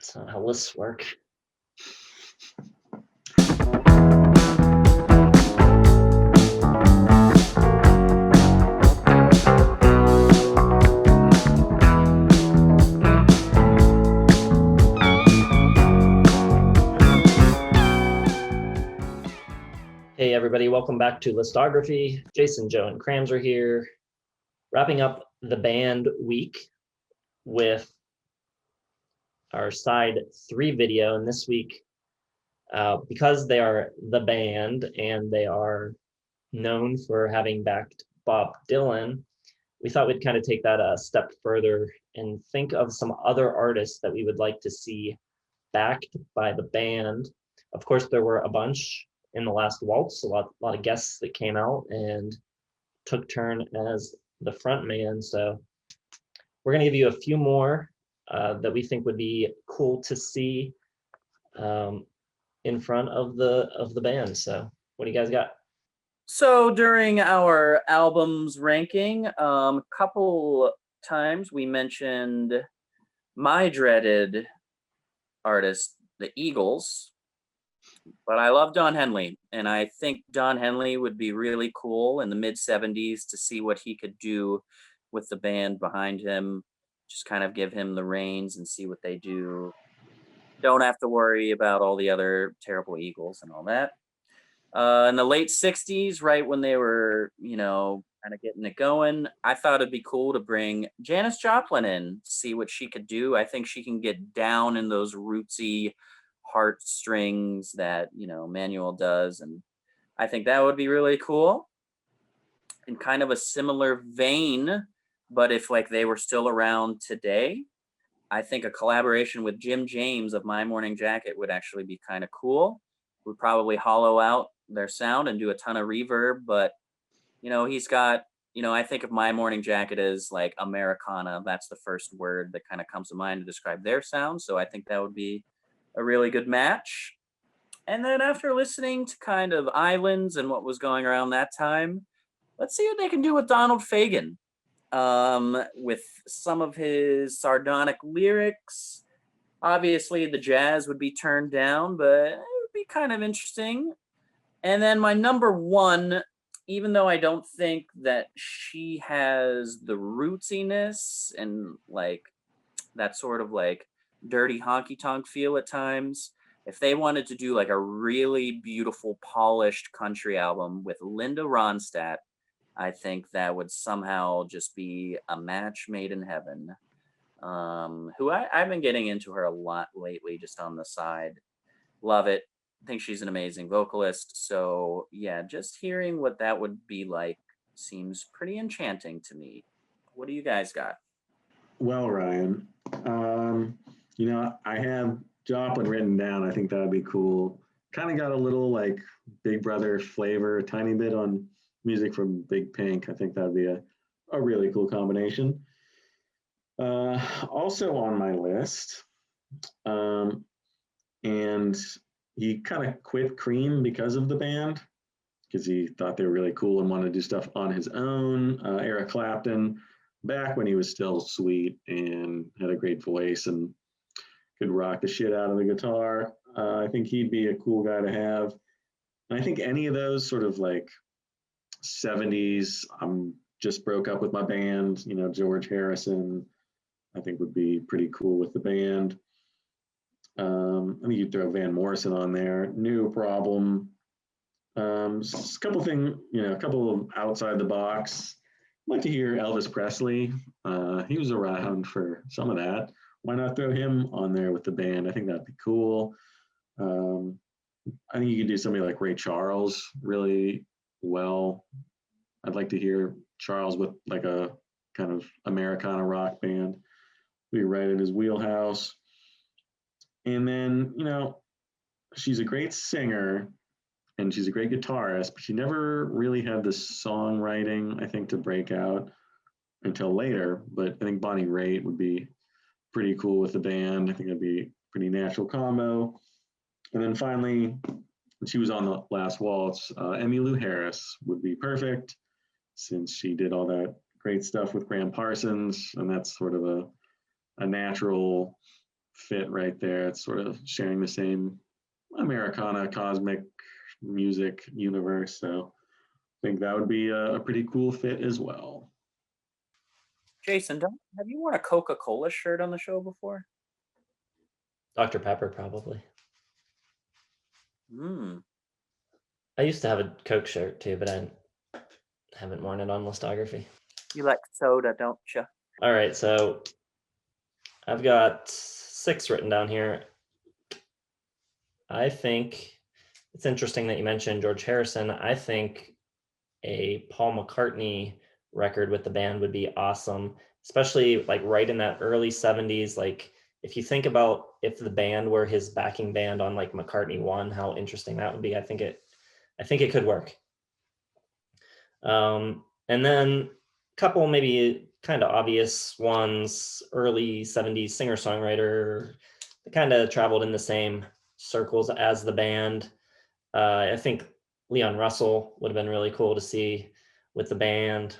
That's not how lists work. Hey everybody, welcome back to Listography. Jason, Joe, and Kramzer here, wrapping up the band week with our side 3 video. And this week, because they are the band and they are known for having backed Bob Dylan, we thought we'd kind of take that a step further and think of some other artists that we would like to see backed by the band. Of course, there were a bunch in the last waltz, a lot of guests that came out and took turn as the front man. So we're going to give you a few more that we think would be cool to see in front of the band. So what do you guys got? So during our albums ranking, couple times we mentioned my dreaded artist, the Eagles, but I love Don Henley, and I think Don Henley would be really cool in the mid-70s to see what he could do with the band behind him. Just kind of give him the reins and see what they do. Don't have to worry about all the other terrible Eagles and all that. In the late 60s, right when they were, kind of getting it going, I thought it'd be cool to bring Janis Joplin in, see what she could do. I think she can get down in those rootsy heartstrings that, Manuel does. And I think that would be really cool. In kind of a similar vein, but if like they were still around today, I think a collaboration with Jim James of My Morning Jacket would actually be kind of cool. Would probably hollow out their sound and do a ton of reverb, but he's got, I think of My Morning Jacket as like Americana. That's the first word that kind of comes to mind to describe their sound. So I think that would be a really good match. And then after listening to kind of Islands and what was going around that time, let's see what they can do with Donald Fagen. With some of his sardonic lyrics. Obviously the jazz would be turned down, but it would be kind of interesting. And then my number one, even though I don't think that she has the rootsiness and like that sort of like dirty honky tonk feel at times, if they wanted to do like a really beautiful polished country album with Linda Ronstadt, I think that would somehow just be a match made in heaven. Who I've been getting into her a lot lately, just on the side. Love it. I think she's an amazing vocalist. So yeah, just hearing what that would be like seems pretty enchanting to me. What do you guys got? Well, Ryan, I have Joplin written down. I think that would be cool. Kind of got a little like Big Brother flavor, a tiny bit on music from Big Pink. I think that would be a really cool combination. Also on my list, and he kind of quit Cream because of the band, because he thought they were really cool and wanted to do stuff on his own. Eric Clapton, back when he was still sweet and had a great voice and could rock the shit out of the guitar. I think he'd be a cool guy to have. And I think any of those sort of like 70s, just broke up with my band, George Harrison, I think would be pretty cool with the band. I think you'd throw Van Morrison on there. New Problem. Just a couple things, a couple of outside the box. I'd like to hear Elvis Presley. He was around for some of that. Why not throw him on there with the band? I think that'd be cool. I think you could do somebody like Ray Charles really well. I'd like to hear Charles with like a kind of Americana rock band. Be right in his wheelhouse. And then, she's a great singer and she's a great guitarist, but she never really had the songwriting, I think, to break out until later. But I think Bonnie Raitt would be pretty cool with the band. I think it'd be a pretty natural combo. And then finally, she was on the last waltz. Emmylou Harris would be perfect since she did all that great stuff with Graham Parsons, and that's sort of a natural fit right there. It's sort of sharing the same Americana cosmic music universe. So I think that would be a pretty cool fit as well. Jason, have you worn a Coca-Cola shirt on the show before? Dr. Pepper, probably. Hmm. I used to have a Coke shirt too, but I haven't worn it on listography. You like soda, don't you? All right, so I've got 6 written down here. I think it's interesting that you mentioned George Harrison. I think a Paul McCartney record with the band would be awesome, especially like right in that early 70s. Like if you think about if the band were his backing band on like McCartney 1, how interesting that would be. I think it could work. And then a couple maybe kind of obvious ones, early 70s singer-songwriter, kind of traveled in the same circles as the band. I think Leon Russell would have been really cool to see with the band.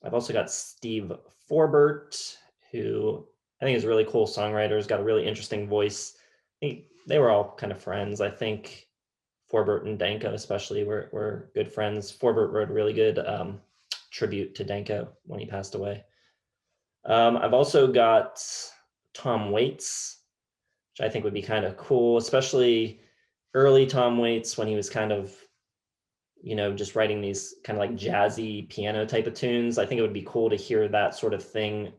I've also got Steve Forbert, who I think is a really cool songwriter. He's got a really interesting voice. They were all kind of friends. I think Forbert and Danko especially were good friends. Forbert wrote a really good tribute to Danko when he passed away. I've also got Tom Waits, which I think would be kind of cool, especially early Tom Waits when he was kind of, just writing these kind of like jazzy piano type of tunes. I think it would be cool to hear that sort of thing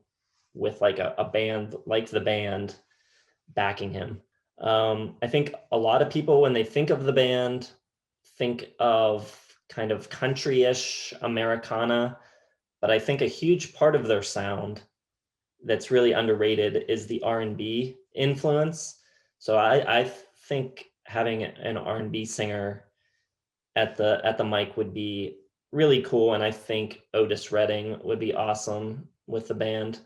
with like a band like the band backing him. I think a lot of people, when they think of the band, think of kind of country-ish Americana, but I think a huge part of their sound that's really underrated is the R&B influence. So I think having an R&B singer at the mic would be really cool, and I think Otis Redding would be awesome with the band.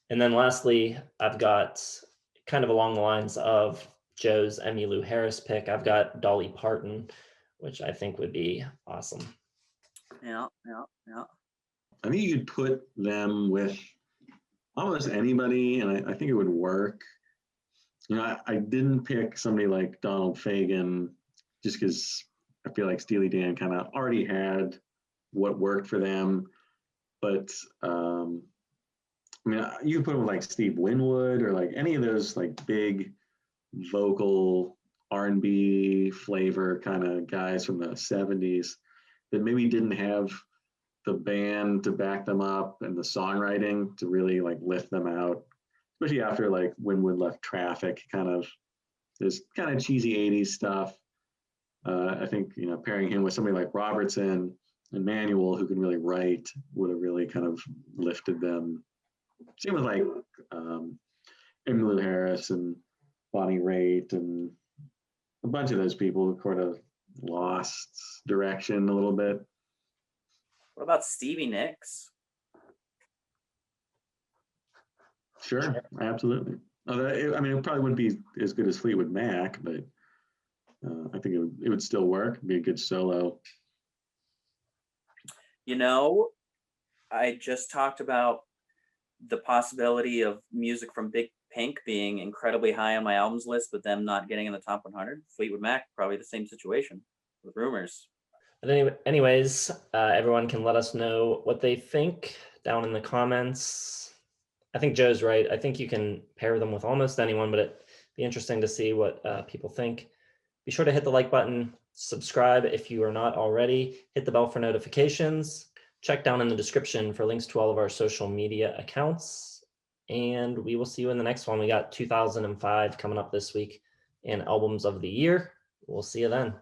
And then lastly, I've got kind of along the lines of Joe's Emmylou Harris pick, I've got Dolly Parton, which I think would be awesome. Yeah. I think you could put them with almost anybody, and I think it would work. I didn't pick somebody like Donald Fagen just because I feel like Steely Dan kind of already had what worked for them. But you can put them with like Steve Winwood or like any of those like big vocal R&B flavor kind of guys from the 70s that maybe didn't have the band to back them up and the songwriting to really like lift them out, especially after like Winwood left Traffic, kind of this kind of cheesy 80s stuff. I think pairing him with somebody like Robertson and Manuel, who can really write, would have really kind of lifted them. Same with like Emmylou Harris and Bonnie Raitt and a bunch of those people who kind of lost direction a little bit. What about Stevie Nicks? Sure, absolutely. It probably wouldn't be as good as Fleetwood Mac, but I think it would still work. It'd be a good solo. I just talked about the possibility of music from Big Pink being incredibly high on my albums list, but them not getting in the top 100. Fleetwood Mac, probably the same situation with Rumors. But anyways, everyone can let us know what they think down in the comments. I think Joe's right. I think you can pair them with almost anyone, but it'd be interesting to see what people think. Be sure to hit the like button, subscribe if you are not already, hit the bell for notifications, check down in the description for links to all of our social media accounts, and we will see you in the next one. We got 2005 coming up this week and albums of the year. We'll see you then.